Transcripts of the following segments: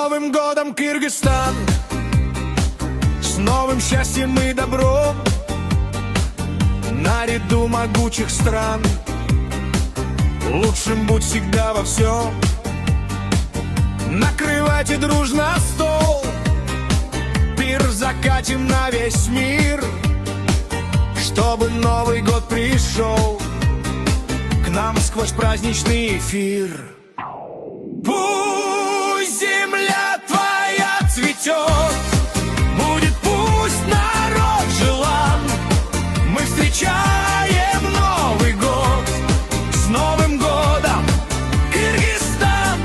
Новым годом, Кыргызстан! С новым счастьем и добром, наряду могучих стран. Лучшим будь всегда во всем. Накрывайте дружно стол, пир закатим на весь мир, чтобы Новый год пришел к нам сквозь праздничный эфир. Пусть земля твоя цветет, будет пусть народ желан. Мы встречаем Новый год с Новым годом, Кыргызстан!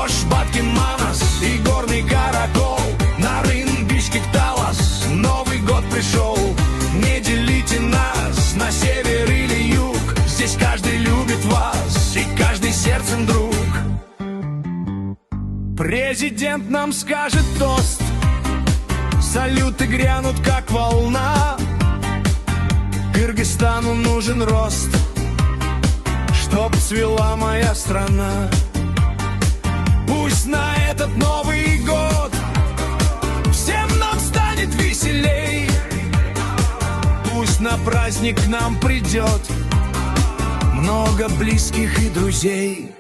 Ош, Баткин, Манас и горный каракол, Нарын, Бишкек, Талас, Новый год пришел. Не делите нас на север или юг, здесь каждый любит вас и каждый сердцем друг. Президент нам скажет тост, салюты грянут как волна. Кыргызстану нужен рост, чтоб цвела моя страна. Пусть на этот Новый год всем нам станет веселей, пусть на праздник к нам придет много близких и друзей.